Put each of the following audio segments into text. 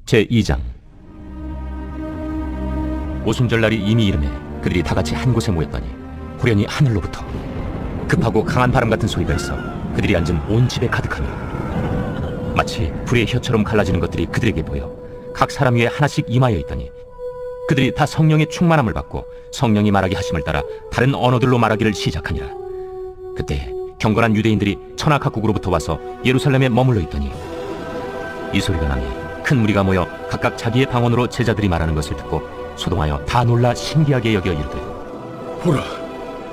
제2장. 오순절날이 이미 이르매 그들이 다같이 한 곳에 모였더니 호련히 하늘로부터 급하고 강한 바람 같은 소리가 있어 그들이 앉은 온 집에 가득하며 마치 불의 혀처럼 갈라지는 것들이 그들에게 보여 각 사람 위에 하나씩 임하여 있더니 그들이 다 성령의 충만함을 받고 성령이 말하게 하심을 따라 다른 언어들로 말하기를 시작하니라. 그때 경건한 유대인들이 천하 각국으로부터 와서 예루살렘에 머물러 있더니 이 소리가 나니 큰 무리가 모여 각각 자기의 방언으로 제자들이 말하는 것을 듣고 소동하여 다 놀라 신기하게 여겨 이르되, 보라,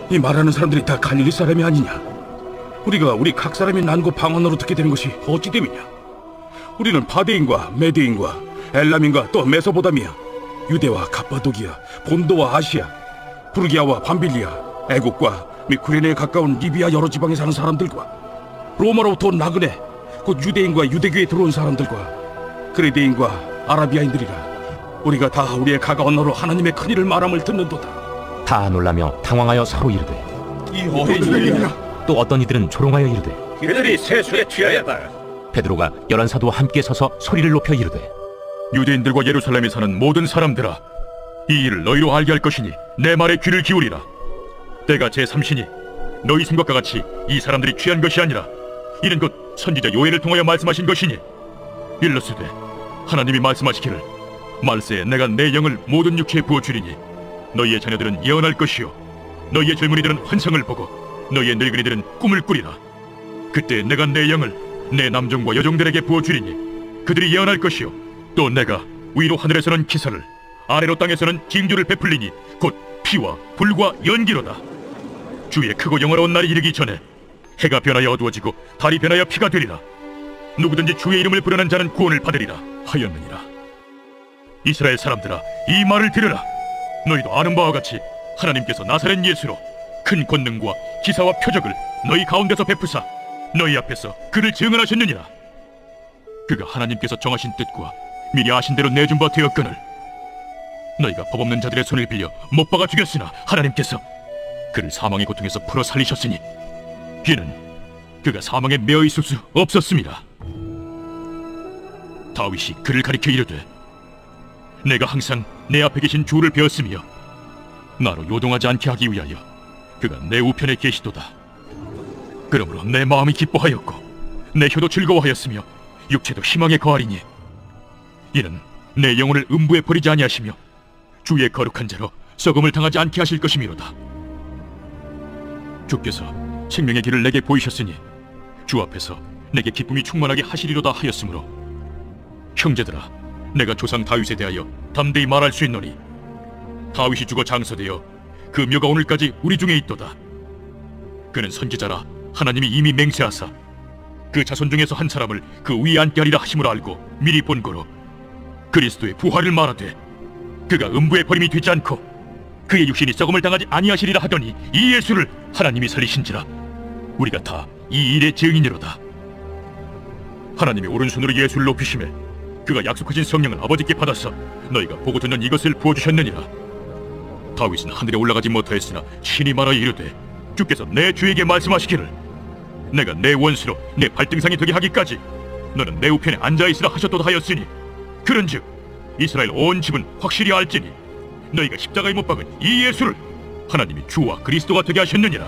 이 말하는 사람들이 다 갈릴리 사람이 아니냐? 우리가 우리 각 사람이 난고 방언으로 듣게 되는 것이 어찌 됨이냐? 우리는 바데인과 메데인과 엘람인과 또 메소보다미아, 유대와 갑바도기아, 본도와 아시아, 부르기아와 밤빌리아, 애국과 및 구레네에 가까운 리비아 여러 지방에 사는 사람들과 로마로부터 온 나그네, 곧 유대인과 유대교에 들어온 사람들과 그레데인과 아라비아인들이라. 우리가 다 우리의 각 언어로 하나님의 큰일을 말함을 듣는도다. 다 놀라며 당황하여 서로 이르되, 이 어떤 일이냐? 또 어떤 이들은 조롱하여 이르되, 이들이 세수에 취하였다. 베드로가 11사도 함께 서서 소리를 높여 이르되, 유대인들과 예루살렘에 사는 모든 사람들아, 이 일을 너희로 알게 할 것이니 내 말에 귀를 기울이라. 때가 제3시니 너희 생각과 같이 이 사람들이 취한 것이 아니라 이는 곧 선지자 요엘을 통하여 말씀하신 것이니, 일러스되 하나님이 말씀하시기를 말세에 내가 내 영을 모든 육체에 부어주리니 너희의 자녀들은 예언할 것이요 너희의 젊은이들은 환상을 보고 너희의 늙은이들은 꿈을 꾸리라. 그때 내가 내 영을 내 남종과 여종들에게 부어주리니 그들이 예언할 것이요 또 내가 위로 하늘에서는 기사를 아래로 땅에서는 징조를 베풀리니 곧 피와 불과 연기로다. 주의 크고 영화로운 날이 이르기 전에 해가 변하여 어두워지고 달이 변하여 피가 되리라. 누구든지 주의 이름을 부르는 자는 구원을 받으리라 하였느니라. 이스라엘 사람들아, 이 말을 들으라. 너희도 아는 바와 같이 하나님께서 나사렛 예수로 큰 권능과 기사와 표적을 너희 가운데서 베푸사 너희 앞에서 그를 증언하셨느니라. 그가 하나님께서 정하신 뜻과 미리 아신 대로 내준 바 되었거늘 너희가 법 없는 자들의 손을 빌려 못 박아 죽였으나 하나님께서 그를 사망의 고통에서 풀어 살리셨으니 이는 그가 사망에 매어 있을 수 없었습니다. 다윗이 그를 가리켜 이르되, 내가 항상 내 앞에 계신 주를 배웠으며 나로 요동하지 않게 하기 위하여 그가 내 우편에 계시도다. 그러므로 내 마음이 기뻐하였고 내 혀도 즐거워하였으며 육체도 희망에 거하리니 이는 내 영혼을 음부에 버리지 아니하시며 주의 거룩한 자로 썩음을 당하지 않게 하실 것이미로다. 주께서 생명의 길을 내게 보이셨으니 주 앞에서 내게 기쁨이 충만하게 하시리로다 하였으므로 형제들아, 내가 조상 다윗에 대하여 담대히 말할 수 있노니 다윗이 죽어 장서되어 그 묘가 오늘까지 우리 중에 있도다. 그는 선지자라 하나님이 이미 맹세하사 그 자손 중에서 한 사람을 그 위에 앉게 하리라 하심을 알고 미리 본 거로 그리스도의 부활을 말하되 그가 음부에 버림이 되지 않고 그의 육신이 썩음을 당하지 아니하시리라 하더니 이 예수를 하나님이 살리신지라. 우리가 다 이 일의 증인이로다. 하나님이 오른손으로 예수를 높이시매 그가 약속하신 성령을 아버지께 받아서 너희가 보고 듣는 이것을 부어주셨느니라. 다윗은 하늘에 올라가지 못하였으나 친히 말하여 이르되 주께서 내 주에게 말씀하시기를 내가 내 원수로 내 발등상이 되게 하기까지 너는 내 우편에 앉아있으라 하셨도다 하였으니 그런즉 이스라엘 온 집은 확실히 알지니 너희가 십자가에 못 박은 이 예수를 하나님이 주와 그리스도가 되게 하셨느니라.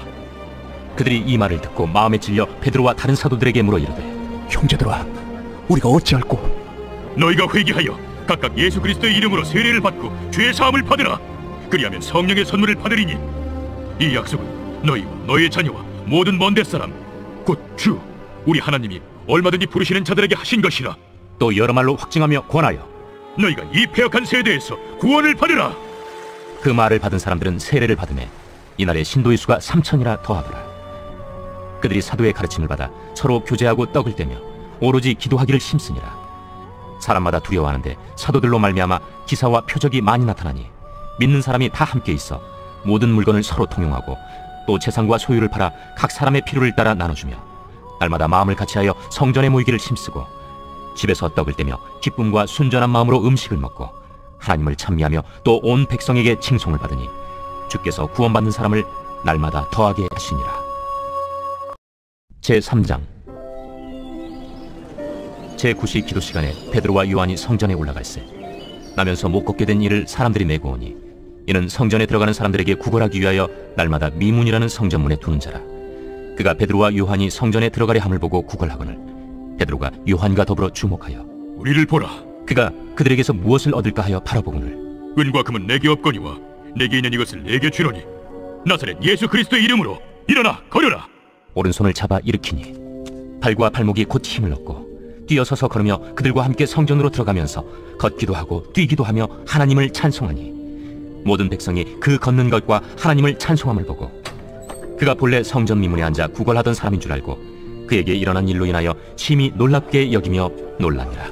그들이 이 말을 듣고 마음에 찔려 베드로와 다른 사도들에게 물어 이르되, 형제들아, 우리가 어찌할꼬? 너희가 회개하여 각각 예수 그리스도의 이름으로 세례를 받고 죄 사함을 받으라. 그리하면 성령의 선물을 받으리니 이 약속은 너희와 너희의 자녀와 모든 먼데 사람 곧 주 우리 하나님이 얼마든지 부르시는 자들에게 하신 것이라. 또 여러 말로 확증하며 권하여 너희가 이 패역한 세대에서 구원을 받으라. 그 말을 받은 사람들은 세례를 받으매 이날의 신도의 수가 3,000이라 더하더라. 그들이 사도의 가르침을 받아 서로 교제하고 떡을 떼며 오로지 기도하기를 힘쓰니라. 사람마다 두려워하는데 사도들로 말미암아 기사와 표적이 많이 나타나니 믿는 사람이 다 함께 있어 모든 물건을 서로 통용하고 또 재산과 소유를 팔아 각 사람의 필요를 따라 나눠주며 날마다 마음을 같이하여 성전에 모이기를 힘쓰고 집에서 떡을 떼며 기쁨과 순전한 마음으로 음식을 먹고 하나님을 찬미하며 또 온 백성에게 칭송을 받으니 주께서 구원받는 사람을 날마다 더하게 하시니라. 제3장. 제9시 기도 시간에 베드로와 요한이 성전에 올라갈세 나면서 못 걷게 된 이를 사람들이 메고 오니 이는 성전에 들어가는 사람들에게 구걸하기 위하여 날마다 미문이라는 성전문에 두는 자라. 그가 베드로와 요한이 성전에 들어가려 함을 보고 구걸하거늘 베드로가 요한과 더불어 주목하여 우리를 보라. 그가 그들에게서 무엇을 얻을까 하여 바라보거늘 은과 금은 내게 없거니와 내게 있는 이것을 내게 주노니 나사렛 예수 그리스도의 이름으로 일어나 걸으라. 오른손을 잡아 일으키니 발과 발목이 곧 힘을 얻고 뛰어서서 걸으며 그들과 함께 성전으로 들어가면서 걷기도 하고 뛰기도 하며 하나님을 찬송하니 모든 백성이 그 걷는 것과 하나님을 찬송함을 보고 그가 본래 성전 미문에 앉아 구걸하던 사람인 줄 알고 그에게 일어난 일로 인하여 심히 놀랍게 여기며 놀라니라.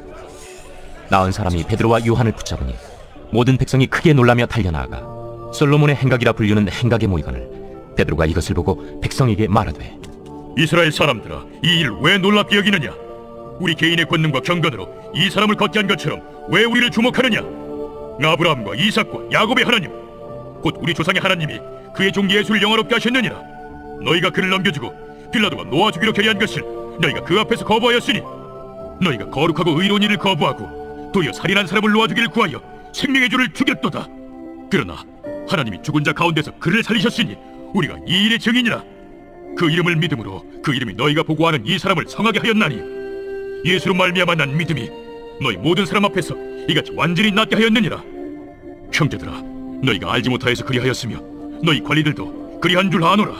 나은 사람이 베드로와 요한을 붙잡으니 모든 백성이 크게 놀라며 달려나아가 솔로몬의 행각이라 불리는 행각에 모이거늘 베드로가 이것을 보고 백성에게 말하되 이스라엘 사람들아, 이 일 왜 놀랍게 여기느냐? 우리 개인의 권능과 경건으로 이 사람을 걷게 한 것처럼 왜 우리를 주목하느냐? 아브라함과 이삭과 야곱의 하나님, 곧 우리 조상의 하나님이 그의 종 예수를 영화롭게 하셨느니라. 너희가 그를 넘겨주고 빌라도가 놓아주기로 결의한 것을 너희가 그 앞에서 거부하였으니 너희가 거룩하고 의로운 일을 거부하고 도리어 살인한 사람을 놓아주기를 구하여 생명의 주를 죽였도다. 그러나 하나님이 죽은 자 가운데서 그를 살리셨으니 우리가 이 일의 증인이라. 그 이름을 믿음으로 그 이름이 너희가 보고하는 이 사람을 성하게 하였나니 예수로 말미암아 난 믿음이 너희 모든 사람 앞에서 이같이 완전히 낫게 하였느니라. 형제들아, 너희가 알지 못하여서 그리하였으며 너희 관리들도 그리한 줄 아노라.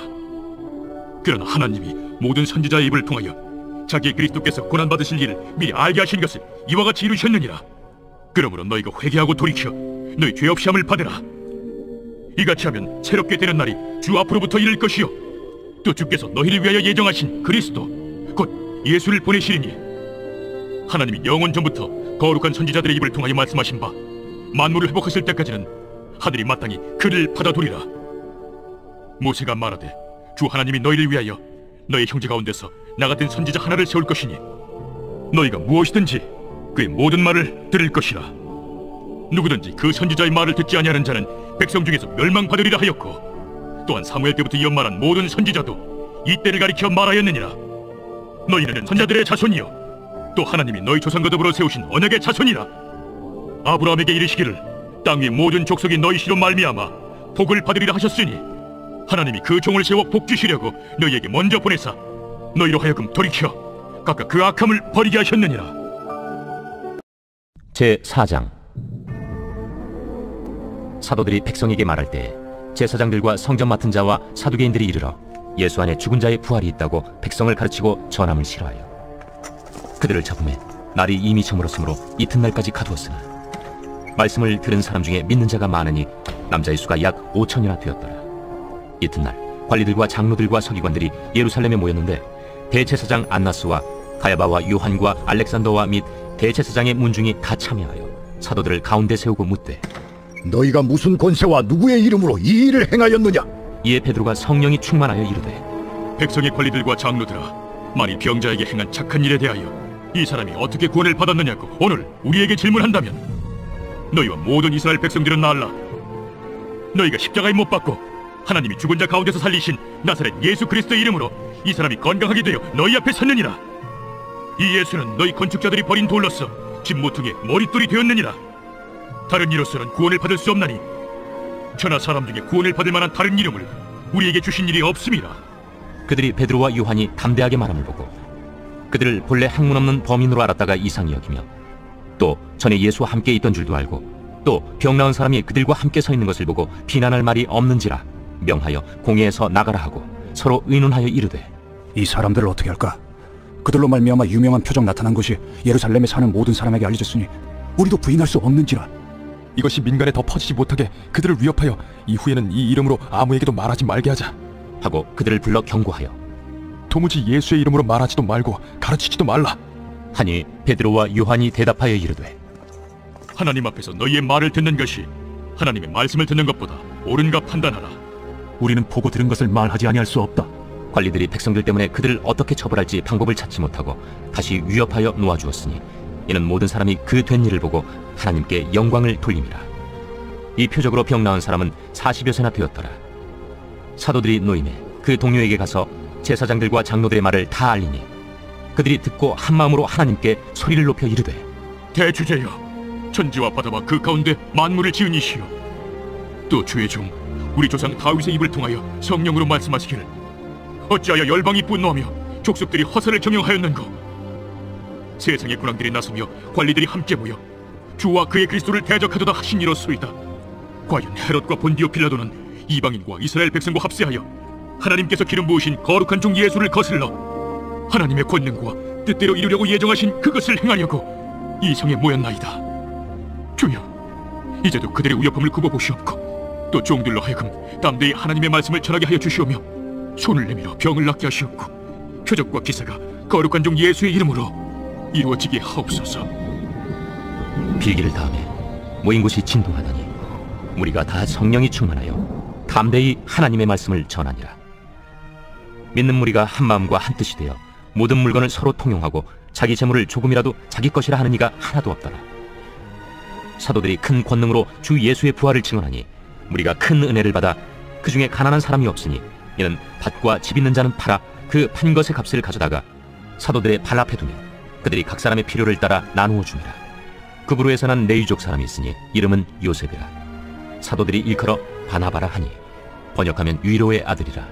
그러나 하나님이 모든 선지자의 입을 통하여 자기의 그리스도께서 고난받으실 일을 미리 알게 하신 것을 이와 같이 이루셨느니라. 그러므로 너희가 회개하고 돌이켜 너희 죄 없이 함을 받으라. 이같이 하면 새롭게 되는 날이 주 앞으로부터 이를 것이요 또 주께서 너희를 위하여 예정하신 그리스도 곧 예수를 보내시리니 하나님이 영원 전부터 거룩한 선지자들의 입을 통하여 말씀하신 바 만물을 회복하실 때까지는 하늘이 마땅히 그를 받아두리라. 모세가 말하되 주 하나님이 너희를 위하여 너희 형제 가운데서 나 같은 선지자 하나를 세울 것이니 너희가 무엇이든지 그의 모든 말을 들을 것이라. 누구든지 그 선지자의 말을 듣지 아니하는 자는 백성 중에서 멸망받으리라 하였고 또한 사무엘 때부터 이어 말한 모든 선지자도 이 때를 가리켜 말하였느니라. 너희는 선자들의 자손이요 또 하나님이 너희 조상과 더불어 세우신 언약의 자손이라. 아브라함에게 이르시기를 땅 위 모든 족속이 너희 씨로 말미암아 복을 받으리라 하셨으니 하나님이 그 종을 세워 복 주시려고 너희에게 먼저 보내사 너희로 하여금 돌이켜 각각 그 악함을 버리게 하셨느니라. 제4장. 사도들이 백성에게 말할 때 제사장들과 성전 맡은 자와 사두개인들이 이르러 예수 안에 죽은 자의 부활이 있다고 백성을 가르치고 전함을 싫어하여 그들을 잡음에 날이 이미 저물었으므로 이튿날까지 가두었으나 말씀을 들은 사람 중에 믿는 자가 많으니 남자의 수가 약 5천이나 되었더라. 이튿날 관리들과 장로들과 서기관들이 예루살렘에 모였는데 대제사장 안나스와 가야바와 요한과 알렉산더와 및 대제사장의 문중이 다 참여하여 사도들을 가운데 세우고 묻되 너희가 무슨 권세와 누구의 이름으로 이 일을 행하였느냐? 이에 베드로가 성령이 충만하여 이르되 백성의 관리들과 장로들아, 만일 병자에게 행한 착한 일에 대하여 이 사람이 어떻게 구원을 받았느냐고 오늘 우리에게 질문한다면 너희와 모든 이스라엘 백성들은 알라. 너희가 십자가에 못 박고 하나님이 죽은 자 가운데서 살리신 나사렛 예수 그리스도의 이름으로 이 사람이 건강하게 되어 너희 앞에 섰느니라. 이 예수는 너희 건축자들이 버린 돌로서 집 모퉁이의 머릿돌이 되었느니라. 다른 이로서는 구원을 받을 수 없나니 천하 사람 중에 구원을 받을 만한 다른 이름을 우리에게 주신 일이 없음이라. 그들이 베드로와 요한이 담대하게 말함을 보고 그들을 본래 학문 없는 범인으로 알았다가 이상히 여기며 또 전에 예수와 함께 있던 줄도 알고 또 병 나은 사람이 그들과 함께 서 있는 것을 보고 비난할 말이 없는지라 명하여 공회에서 나가라 하고 서로 의논하여 이르되 이 사람들을 어떻게 할까? 그들로 말미암아 유명한 표적 나타난 것이 예루살렘에 사는 모든 사람에게 알려졌으니 우리도 부인할 수 없는지라. 이것이 민간에 더 퍼지지 못하게 그들을 위협하여 이후에는 이 이름으로 아무에게도 말하지 말게 하자 하고 그들을 불러 경고하여 도무지 예수의 이름으로 말하지도 말고 가르치지도 말라 하니 베드로와 요한이 대답하여 이르되 하나님 앞에서 너희의 말을 듣는 것이 하나님의 말씀을 듣는 것보다 옳은가 판단하라. 우리는 보고 들은 것을 말하지 아니할 수 없다. 관리들이 백성들 때문에 그들을 어떻게 처벌할지 방법을 찾지 못하고 다시 위협하여 놓아주었으니 이는 모든 사람이 그 된 일을 보고 하나님께 영광을 돌림이라. 이 표적으로 병 나은 사람은 40여 세나 되었더라. 사도들이 노임에 그 동료에게 가서 제사장들과 장로들의 말을 다 알리니 그들이 듣고 한 마음으로 하나님께 소리를 높여 이르되, 대주제여, 천지와 바다와 그 가운데 만물을 지은 이시여, 또 주의 종 우리 조상 다윗의 입을 통하여 성령으로 말씀하시기를, 어찌하여 열방이 분노하며 족속들이 허사를 경영하였는고. 세상의 군왕들이 나서며 관리들이 함께 모여 주와 그의 그리스도를 대적하도다 하신 이로소이다. 과연 헤롯과 본디오 필라도는 이방인과 이스라엘 백성과 합세하여 하나님께서 기름 부으신 거룩한 종 예수를 거슬러 하나님의 권능과 뜻대로 이루려고 예정하신 그것을 행하려고 이 성에 모였나이다. 주여, 이제도 그들의 위협함을 굽어보시옵고 또 종들로 하여금 담대히 하나님의 말씀을 전하게 하여 주시오며 손을 내밀어 병을 낫게 하시옵고 표적과 기사가 거룩한 종 예수의 이름으로 이루어지게 하옵소서. 빌기를 다음에 모인 곳이 진동하더니 무리가 다 성령이 충만하여 담대히 하나님의 말씀을 전하니라. 믿는 무리가 한 마음과 한 뜻이 되어 모든 물건을 서로 통용하고 자기 재물을 조금이라도 자기 것이라 하는 이가 하나도 없더라. 사도들이 큰 권능으로 주 예수의 부활을 증언하니 무리가 큰 은혜를 받아 그 중에 가난한 사람이 없으니 이는 밭과 집 있는 자는 팔아 그 판 것의 값을 가져다가 사도들의 발 앞에 두며 그들이 각 사람의 필요를 따라 나누어 줍니다. 그 부류에서 난 레위족 사람이 있으니 이름은 요셉이라. 사도들이 일컬어 바나바라 하니 번역하면 위로의 아들이라.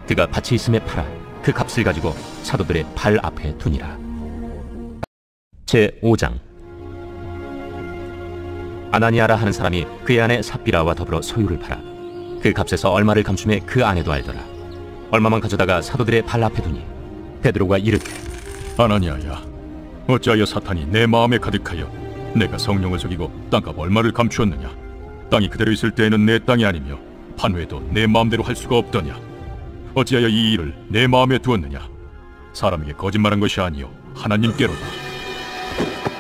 그가 밭이 있음에 팔아 그 값을 가지고 사도들의 발 앞에 두니라. 제5장. 아나니아라 하는 사람이 그의 아내 삽비라와 더불어 소유를 팔아 그 값에서 얼마를 감춤해 그 아내도 알더라. 얼마만 가져다가 사도들의 발 앞에 두니 베드로가 이르되, 아나니아야, 어찌하여 사탄이 내 마음에 가득하여 내가 성령을 속이고 땅값 얼마를 감추었느냐? 땅이 그대로 있을 때에는 내 땅이 아니며 판회도 내 마음대로 할 수가 없더냐? 어찌하여 이 일을 내 마음에 두었느냐? 사람에게 거짓말한 것이 아니요 하나님께로다.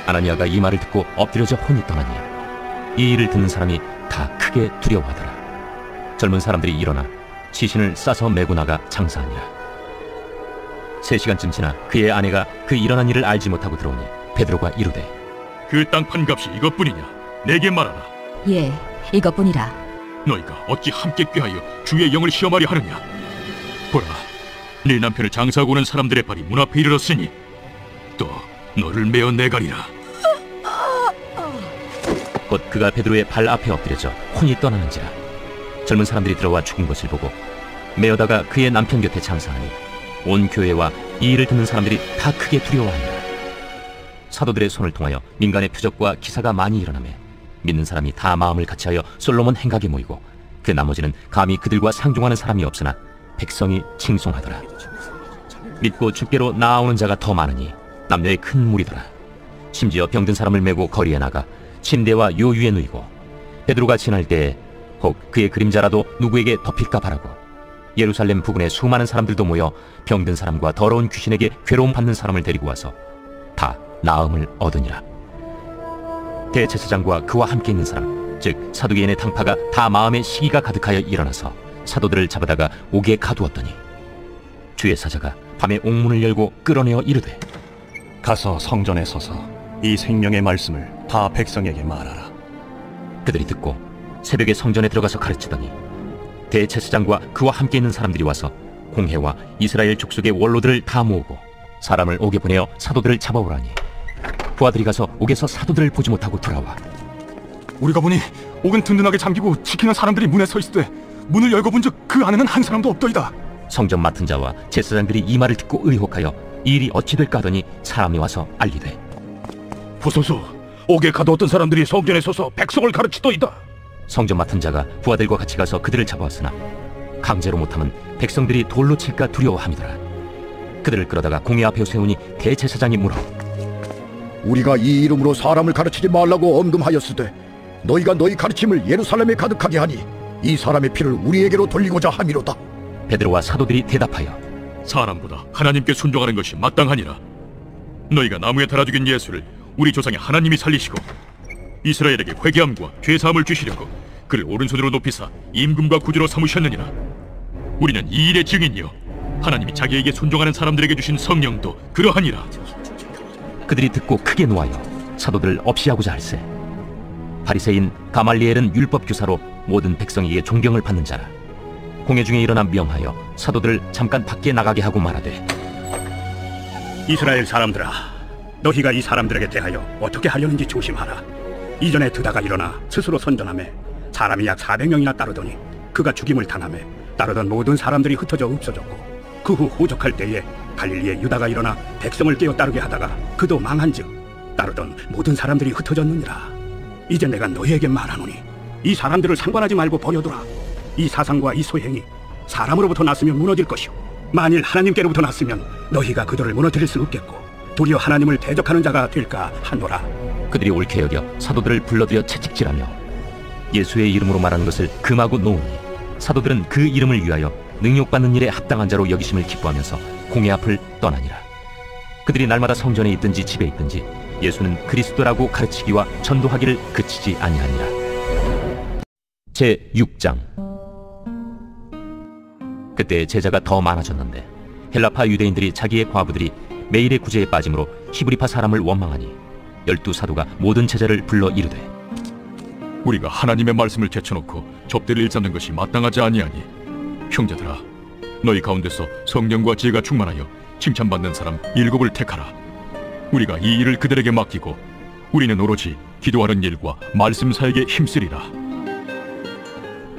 아나니아가 이 말을 듣고 엎드려져 혼이 떠나니 이 일을 듣는 사람이 다 크게 두려워하더라. 젊은 사람들이 일어나 시신을 싸서 메고 나가 장사하니라. 3시간쯤 지나 그의 아내가 그 일어난 일을 알지 못하고 들어오니 베드로가 이르되, 그 땅 판값이 이것뿐이냐? 내게 말하라. 예, 이것뿐이라. 너희가 어찌 함께 꾀하여 주의 영을 시험하려 하느냐? 보라, 네 남편을 장사하고 오는 사람들의 발이 문 앞에 이르렀으니 또 너를 메어 내가리라. 곧 그가 베드로의 발 앞에 엎드려져 혼이 떠나는지라. 젊은 사람들이 들어와 죽은 것을 보고 메어다가 그의 남편 곁에 장사하니 온 교회와 이 일을 듣는 사람들이 다 크게 두려워하니라. 사도들의 손을 통하여 민간의 표적과 기사가 많이 일어나매 믿는 사람이 다 마음을 같이하여 솔로몬 행각에 모이고 그 나머지는 감히 그들과 상종하는 사람이 없으나 백성이 칭송하더라. 믿고 주께로 나아오는 자가 더 많으니 남녀의 큰 무리더라. 심지어 병든 사람을 메고 거리에 나가 침대와 요 위에 누이고 베드로가 지날 때에 혹 그의 그림자라도 누구에게 덮일까 바라고 예루살렘 부근에 수많은 사람들도 모여 병든 사람과 더러운 귀신에게 괴로움 받는 사람을 데리고 와서 다 나음을 얻으니라. 대제사장과 그와 함께 있는 사람, 즉 사두개인의 당파가 다 마음에 시기가 가득하여 일어나서 사도들을 잡아다가 옥에 가두었더니 주의 사자가 밤에 옥문을 열고 끌어내어 이르되, 가서 성전에 서서 이 생명의 말씀을 다 백성에게 말하라. 그들이 듣고 새벽에 성전에 들어가서 가르치더니 대제사장과 그와 함께 있는 사람들이 와서 공회와 이스라엘 족속의 원로들을 다 모으고 사람을 옥에 보내어 사도들을 잡아오라니 부하들이 가서 옥에서 사도들을 보지 못하고 돌아와 우리가 보니 옥은 든든하게 잠기고 지키는 사람들이 문에 서 있을 때 문을 열고 본즉 그 안에는 한 사람도 없더이다. 성전 맡은 자와 제사장들이 이 말을 듣고 의혹하여 이 일이 어찌 될까 하더니 사람이 와서 알리되, 보소서, 옥에 가두었던 사람들이 성전에 서서 백성을 가르치더이다. 성전 맡은 자가 부하들과 같이 가서 그들을 잡아왔으나 강제로 못하면 백성들이 돌로 칠까 두려워함이더라. 그들을 끌어다가 공회 앞에 세우니 대제사장이 물어, 우리가 이 이름으로 사람을 가르치지 말라고 엄금하였으되 너희가 너희 가르침을 예루살렘에 가득하게 하니 이 사람의 피를 우리에게로 돌리고자 함이로다. 베드로와 사도들이 대답하여, 사람보다 하나님께 순종하는 것이 마땅하니라. 너희가 나무에 달아 죽인 예수를 우리 조상의 하나님이 살리시고 이스라엘에게 회개함과 죄사함을 주시려고 그를 오른손으로 높이사 임금과 구주로 삼으셨느니라. 우리는 이 일의 증인이요 하나님이 자기에게 순종하는 사람들에게 주신 성령도 그러하니라. 그들이 듣고 크게 노하여 사도들을 없이하고자 할세. 바리새인 가말리엘은 율법 교사로 모든 백성에게 존경을 받는 자라. 공회 중에 일어나 명하여 사도들을 잠깐 밖에 나가게 하고 말하되, 이스라엘 사람들아, 너희가 이 사람들에게 대하여 어떻게 하려는지 조심하라. 이전에 드다가 일어나 스스로 선전하며 사람이 약 400명이나 따르더니 그가 죽임을 당하며 따르던 모든 사람들이 흩어져 없어졌고, 그 후 호적할 때에 갈릴리에 유다가 일어나 백성을 깨어 따르게 하다가 그도 망한즉 따르던 모든 사람들이 흩어졌느니라. 이제 내가 너희에게 말하노니 이 사람들을 상관하지 말고 버려두라. 이 사상과 이 소행이 사람으로부터 났으면 무너질 것이요, 만일 하나님께로부터 났으면 너희가 그들을 무너뜨릴 수 없겠고 도리어 하나님을 대적하는 자가 될까 하노라. 그들이 옳게 여겨 사도들을 불러들여 채찍질하며 예수의 이름으로 말하는 것을 금하고 놓으니, 사도들은 그 이름을 위하여 능욕받는 일에 합당한 자로 여기심을 기뻐하면서 공회 앞을 떠나니라. 그들이 날마다 성전에 있든지 집에 있든지 예수는 그리스도라고 가르치기와 전도하기를 그치지 아니하니라. 제6장. 그때 제자가 더 많아졌는데 헬라파 유대인들이 자기의 과부들이 매일의 구제에 빠짐으로 히브리파 사람을 원망하니 12사도가 모든 제자를 불러 이르되, 우리가 하나님의 말씀을 제쳐놓고 접대를 일삼는 것이 마땅하지 아니하니, 형제들아, 너희 가운데서 성령과 지혜가 충만하여 칭찬받는 사람 7을 택하라. 우리가 이 일을 그들에게 맡기고 우리는 오로지 기도하는 일과 말씀 사역에 힘쓰리라.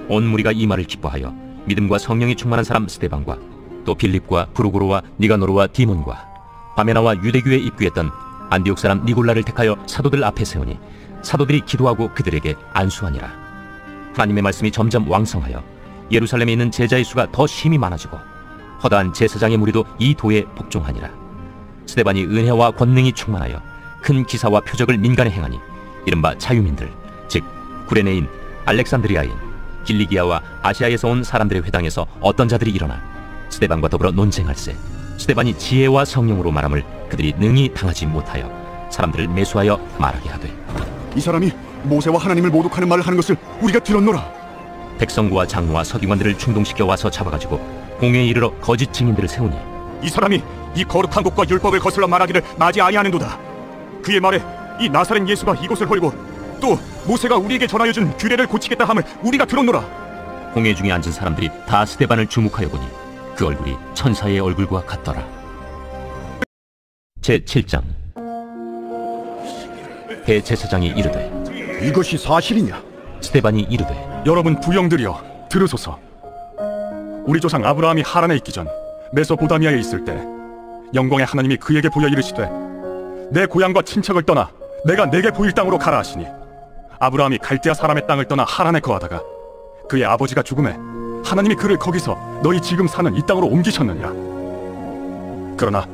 온 무리가 이 말을 기뻐하여 믿음과 성령이 충만한 사람 스데반과 또 빌립과 브루고로와 니가노르와 디몬과 바메나와 유대교에 입교했던 안디옥 사람 니골라를 택하여 사도들 앞에 세우니, 사도들이 기도하고 그들에게 안수하니라. 하나님의 말씀이 점점 왕성하여 예루살렘에 있는 제자의 수가 더 심히 많아지고 허다한 제사장의 무리도 이 도에 복종하니라. 스데반이 은혜와 권능이 충만하여 큰 기사와 표적을 민간에 행하니, 이른바 자유민들, 즉 구레네인, 알렉산드리아인, 길리기아와 아시아에서 온 사람들의 회당에서 어떤 자들이 일어나 스데반과 더불어 논쟁할세, 스데반이 지혜와 성령으로 말함을 그들이 능히 당하지 못하여 사람들을 매수하여 말하게 하되, 이 사람이 모세와 하나님을 모독하는 말을 하는 것을 우리가 들었노라. 백성부와 장로와 서기관들을 충동시켜 와서 잡아가지고 공회에 이르러 거짓 증인들을 세우니, 이 사람이 이 거룩한 곳과 율법을 거슬러 말하기를 마지 아니하는도다. 그의 말에 이 나사렛 예수가 이곳을 홀고 또 모세가 우리에게 전하여준 규례를 고치겠다 함을 우리가 들었노라. 공회 중에 앉은 사람들이 다 스데반을 주목하여 보니 그 얼굴이 천사의 얼굴과 같더라. 제7장. 대제사장이 이르되, 이것이 사실이냐? 스데반이 이르되, 여러분 부영들이여 들으소서. 우리 조상 아브라함이 하란에 있기 전 메소포다미아에 있을 때 영광의 하나님이 그에게 보여 이르시되, 내 고향과 친척을 떠나 내가 내게 보일 땅으로 가라 하시니, 아브라함이 갈대아 사람의 땅을 떠나 하란에 거하다가 그의 아버지가 죽음에 하나님이 그를 거기서 너희 지금 사는 이 땅으로 옮기셨느니라. 그러나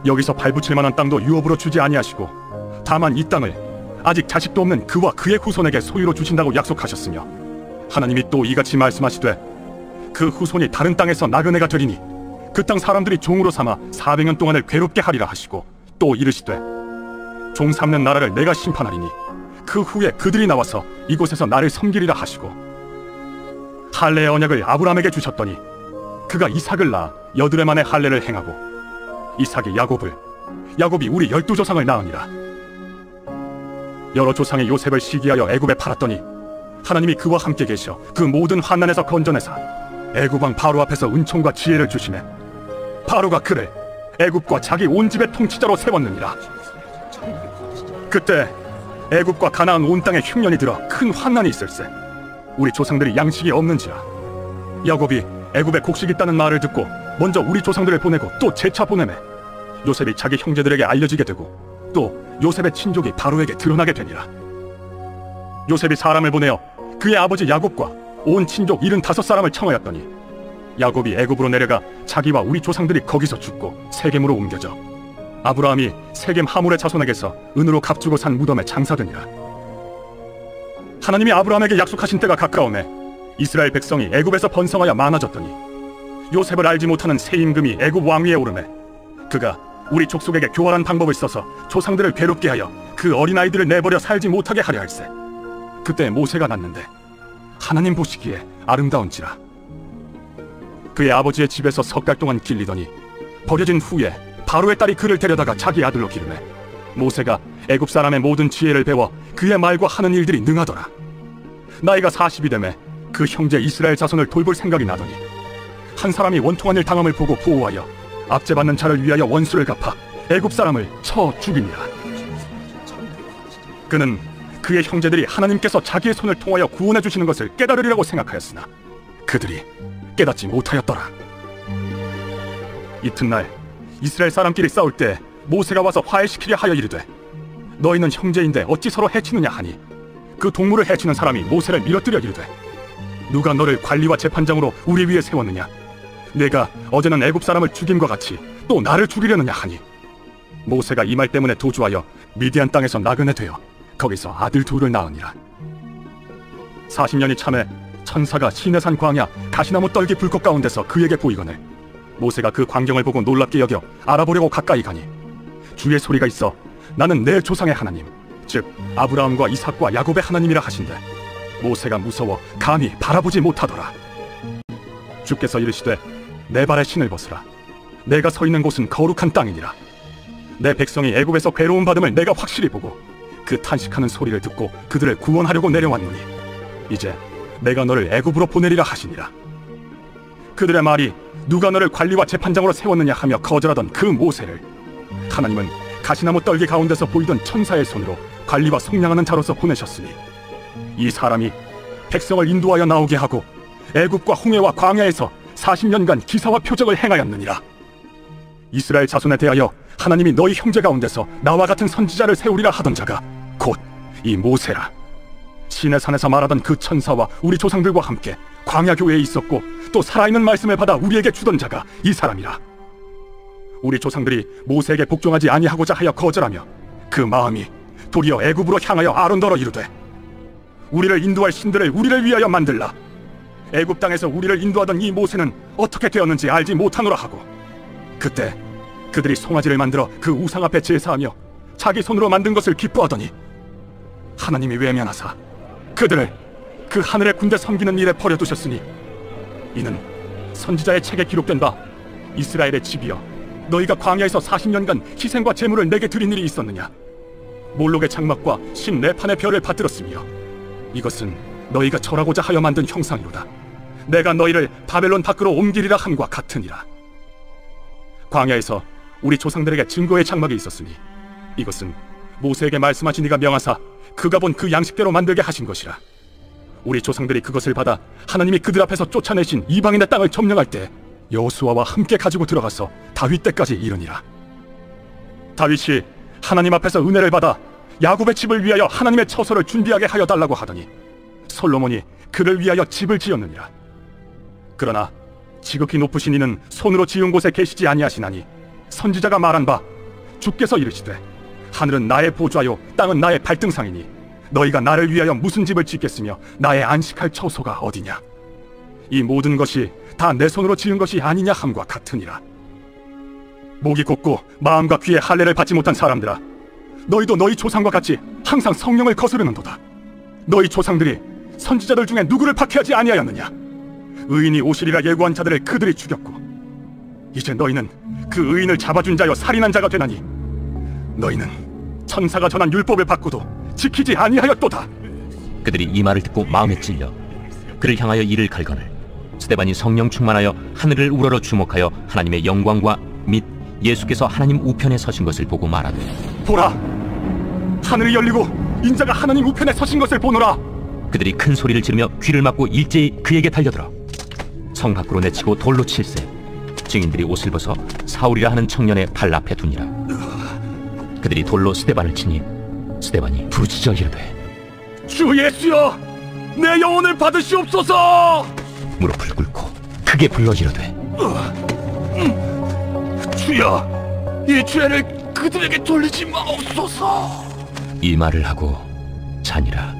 여기서 발붙일 만한 땅도 유업으로 주지 아니하시고 다만 이 땅을 아직 자식도 없는 그와 그의 후손에게 소유로 주신다고 약속하셨으며, 하나님이 또 이같이 말씀하시되, 그 후손이 다른 땅에서 나그네가 되리니 그 땅 사람들이 종으로 삼아 400년 동안을 괴롭게 하리라 하시고, 또 이르시되, 종 삼는 나라를 내가 심판하리니 그 후에 그들이 나와서 이곳에서 나를 섬기리라 하시고, 할례의 언약을 아브라함에게 주셨더니 그가 이삭을 낳아 8해 만에 할례를 행하고, 이삭이 야곱을, 야곱이 우리 12조상을 낳으니라. 여러 조상의 요셉을 시기하여 애굽에 팔았더니 하나님이 그와 함께 계셔 그 모든 환난에서 건져내사 애굽 왕 바로 앞에서 은총과 지혜를 주시매, 바로가 그를 애굽과 자기 온 집의 통치자로 세웠느니라. 그때 애굽과 가나안 온 땅에 흉년이 들어 큰 환난이 있을세. 우리 조상들이 양식이 없는지라. 야곱이 애굽에 곡식 있다는 말을 듣고 먼저 우리 조상들을 보내고 또 재차 보내매, 요셉이 자기 형제들에게 알려지게 되고 또 요셉의 친족이 바로에게 드러나게 되니라. 요셉이 사람을 보내어 그의 아버지 야곱과 온 친족 75사람을 청하였더니, 야곱이 애굽으로 내려가 자기와 우리 조상들이 거기서 죽고 세겜으로 옮겨져 아브라함이 세겜 하몰의 자손에게서 은으로 값주고 산 무덤에 장사되니라. 하나님이 아브라함에게 약속하신 때가 가까우매 이스라엘 백성이 애굽에서 번성하여 많아졌더니, 요셉을 알지 못하는 새 임금이 애굽 왕위에 오르매 그가 우리 족속에게 교활한 방법을 써서 조상들을 괴롭게 하여 그 어린아이들을 내버려 살지 못하게 하려 할세. 그때 모세가 났는데 하나님 보시기에 아름다운지라. 그의 아버지의 집에서 석 달 동안 길리더니 버려진 후에 바로의 딸이 그를 데려다가 자기 아들로 기르매, 모세가 애굽 사람의 모든 지혜를 배워 그의 말과 하는 일들이 능하더라. 나이가 40이 되매 그 형제 이스라엘 자손을 돌볼 생각이 나더니, 한 사람이 원통한 일 당함을 보고 보호하여 압제받는 자를 위하여 원수를 갚아 애굽 사람을 쳐 죽이니라. 그는 그의 형제들이 하나님께서 자기의 손을 통하여 구원해 주시는 것을 깨달으리라고 생각하였으나 그들이 깨닫지 못하였더라. 이튿날 이스라엘 사람끼리 싸울 때 모세가 와서 화해시키려 하여 이르되 너희는 형제인데 어찌 서로 해치느냐 하니 그 동물을 해치는 사람이 모세를 밀어뜨려 이르되 누가 너를 관리와 재판장으로 우리 위에 세웠느냐? 내가 어제는 애굽 사람을 죽임과 같이 또 나를 죽이려느냐 하니 모세가 이 말 때문에 도주하여 미디안 땅에서 나그네 되어 거기서 아들 둘을 낳으니라. 40년이 참에 천사가 시내산 광야 가시나무 떨기 불꽃 가운데서 그에게 보이거늘 모세가 그 광경을 보고 놀랍게 여겨 알아보려고 가까이 가니 주의 소리가 있어 나는 내 조상의 하나님 즉 아브라함과 이삭과 야곱의 하나님이라 하신대 모세가 무서워 감히 바라보지 못하더라. 주께서 이르시되 내 발에 신을 벗으라. 내가 서 있는 곳은 거룩한 땅이니라. 내 백성이 애굽에서 괴로움 받음을 내가 확실히 보고 그 탄식하는 소리를 듣고 그들을 구원하려고 내려왔노니 이제 내가 너를 애굽으로 보내리라 하시니라. 그들의 말이 누가 너를 관리와 재판장으로 세웠느냐 하며 거절하던 그 모세를 하나님은 가시나무 떨기 가운데서 보이던 천사의 손으로 관리와 속량하는 자로서 보내셨으니 이 사람이 백성을 인도하여 나오게 하고 애굽과 홍해와 광야에서 40년간 기사와 표적을 행하였느니라. 이스라엘 자손에 대하여 하나님이 너희 형제 가운데서 나와 같은 선지자를 세우리라 하던 자가 곧 이 모세라. 시내산에서 말하던 그 천사와 우리 조상들과 함께 광야 교회에 있었고 또 살아있는 말씀을 받아 우리에게 주던 자가 이 사람이라. 우리 조상들이 모세에게 복종하지 아니하고자 하여 거절하며 그 마음이 도리어 애굽으로 향하여 아론더러 이르되 우리를 인도할 신들을 우리를 위하여 만들라. 애굽 땅에서 우리를 인도하던 이 모세는 어떻게 되었는지 알지 못하노라 하고 그때 그들이 송아지를 만들어 그 우상 앞에 제사하며 자기 손으로 만든 것을 기뻐하더니 하나님이 외면하사 그들을 그 하늘의 군대 섬기는 일에 버려두셨으니 이는 선지자의 책에 기록된 바 이스라엘의 집이여 너희가 광야에서 40년간 희생과 제물을 내게 드린 일이 있었느냐? 몰록의 장막과 신 레판의 별을 받들었으며 이것은 너희가 절하고자 하여 만든 형상이로다. 내가 너희를 바벨론 밖으로 옮기리라 함과 같으니라. 광야에서 우리 조상들에게 증거의 장막이 있었으니 이것은 모세에게 말씀하신 이가 명하사 그가 본 그 양식대로 만들게 하신 것이라. 우리 조상들이 그것을 받아 하나님이 그들 앞에서 쫓아내신 이방인의 땅을 점령할 때 여호수아와 함께 가지고 들어가서 다윗 때까지 이르니라. 다윗이 하나님 앞에서 은혜를 받아 야곱의 집을 위하여 하나님의 처소를 준비하게 하여 달라고 하더니 솔로몬이 그를 위하여 집을 지었느니라. 그러나 지극히 높으신 이는 손으로 지은 곳에 계시지 아니하시나니 선지자가 말한 바 주께서 이르시되 하늘은 나의 보좌요 땅은 나의 발등상이니 너희가 나를 위하여 무슨 집을 짓겠으며 나의 안식할 처소가 어디냐? 이 모든 것이 다 내 손으로 지은 것이 아니냐 함과 같으니라. 목이 곧고 마음과 귀에 할례를 받지 못한 사람들아, 너희도 너희 조상과 같이 항상 성령을 거스르는도다. 너희 조상들이 선지자들 중에 누구를 박해하지 아니하였느냐? 의인이 오시리라 예고한 자들을 그들이 죽였고 이제 너희는 그 의인을 잡아준 자여 살인한 자가 되나니 너희는 천사가 전한 율법을 받고도 지키지 아니하였도다. 그들이 이 말을 듣고 마음에 찔려 그를 향하여 이를 갈거늘 스데반이 성령 충만하여 하늘을 우러러 주목하여 하나님의 영광과 및 예수께서 하나님 우편에 서신 것을 보고 말하되 보라, 하늘이 열리고 인자가 하나님 우편에 서신 것을 보노라. 그들이 큰 소리를 지르며 귀를 막고 일제히 그에게 달려들어 성 밖으로 내치고 돌로 칠세. 증인들이 옷을 벗어 사울이라 하는 청년의 발 앞에 두니라. 그들이 돌로 스데반을 치니 스데반이 부르짖어 이르되 주 예수여, 내 영혼을 받으시옵소서. 무릎을 꿇고 크게 불러 이르되 주여, 이 죄를 그들에게 돌리지 마옵소서. 이 말을 하고 자니라.